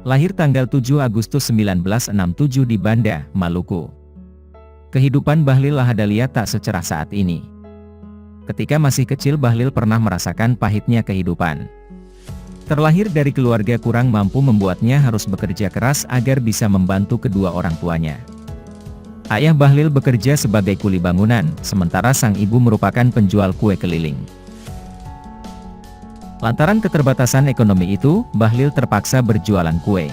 Lahir tanggal 7 Agustus 1967 di Banda, Maluku. Kehidupan Bahlil Lahadalia tak secerah saat ini. Ketika masih kecil Bahlil pernah merasakan pahitnya kehidupan. Terlahir dari keluarga kurang mampu membuatnya harus bekerja keras agar bisa membantu kedua orang tuanya. Ayah Bahlil bekerja sebagai kuli bangunan, sementara sang ibu merupakan penjual kue keliling. Lantaran keterbatasan ekonomi itu, Bahlil terpaksa berjualan kue.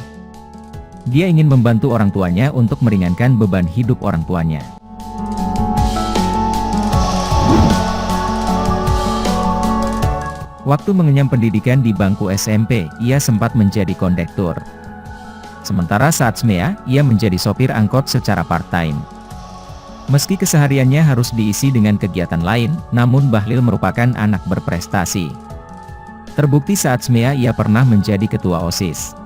Dia ingin membantu orang tuanya untuk meringankan beban hidup orang tuanya. Waktu mengenyam pendidikan di bangku SMP, ia sempat menjadi kondektur. Sementara saat SMEA, ia menjadi sopir angkot secara part-time. Meski kesehariannya harus diisi dengan kegiatan lain, namun Bahlil merupakan anak berprestasi. Terbukti saat SMEA ia pernah menjadi ketua OSIS.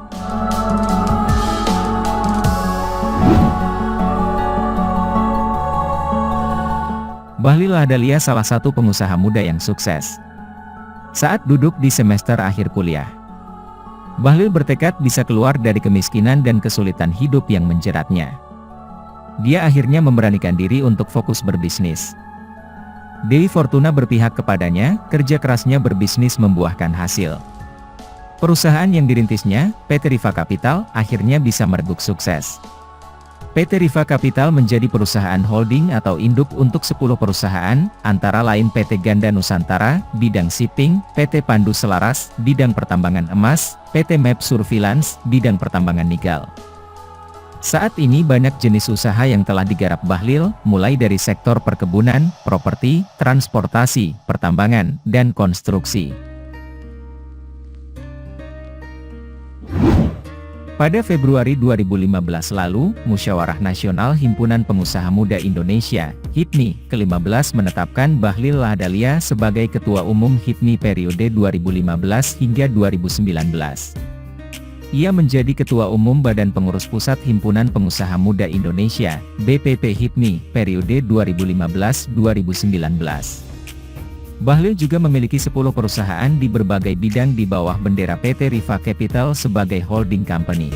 Bahlil Lahadalia salah satu pengusaha muda yang sukses. Saat duduk di semester akhir kuliah, Bahlil bertekad bisa keluar dari kemiskinan dan kesulitan hidup yang menjeratnya. Dia akhirnya memberanikan diri untuk fokus berbisnis. Dewi Fortuna berpihak kepadanya, kerja kerasnya berbisnis membuahkan hasil. Perusahaan yang dirintisnya, PT Riva Capital, akhirnya bisa merebut sukses. PT Riva Capital menjadi perusahaan holding atau induk untuk 10 perusahaan, antara lain PT Ganda Nusantara, bidang shipping, PT Pandu Selaras, bidang pertambangan emas, PT Map Surveillance, bidang pertambangan nikel. Saat ini banyak jenis usaha yang telah digarap Bahlil, mulai dari sektor perkebunan, properti, transportasi, pertambangan, dan konstruksi. Pada Februari 2015 lalu, Musyawarah Nasional Himpunan Pengusaha Muda Indonesia, HIPMI, ke-15 menetapkan Bahlil Lahadalia sebagai Ketua Umum HIPMI periode 2015 hingga 2019. Ia menjadi Ketua Umum Badan Pengurus Pusat Himpunan Pengusaha Muda Indonesia, BPP HIPMI, periode 2015-2019. Bahlil juga memiliki 10 perusahaan di berbagai bidang di bawah bendera PT Riva Capital sebagai holding company.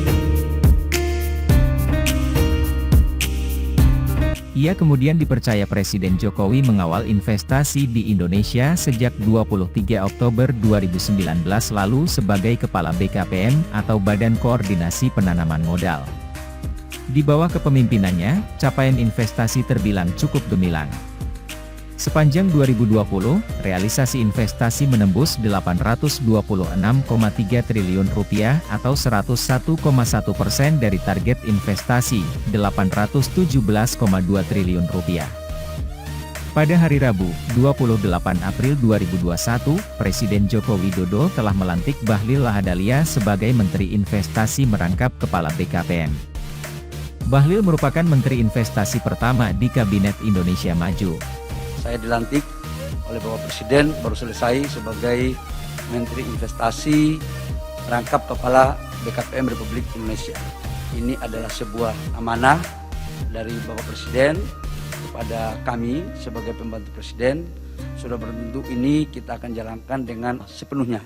Ia kemudian dipercaya Presiden Jokowi mengawal investasi di Indonesia sejak 23 Oktober 2019 lalu sebagai Kepala BKPM atau Badan Koordinasi Penanaman Modal. Di bawah kepemimpinannya, capaian investasi terbilang cukup gemilang. Sepanjang 2020, realisasi investasi menembus Rp826,3 triliun atau 101,1% dari target investasi, Rp817,2 triliun. Pada hari Rabu, 28 April 2021, Presiden Joko Widodo telah melantik Bahlil Lahadalia sebagai Menteri Investasi merangkap Kepala BKPM. Bahlil merupakan Menteri Investasi pertama di Kabinet Indonesia Maju. Saya dilantik oleh Bapak Presiden baru selesai sebagai Menteri Investasi merangkap Kepala BKPM Republik Indonesia. Ini adalah sebuah amanah dari Bapak Presiden kepada kami sebagai pembantu Presiden. Sudah berbentuk ini kita akan jalankan dengan sepenuhnya.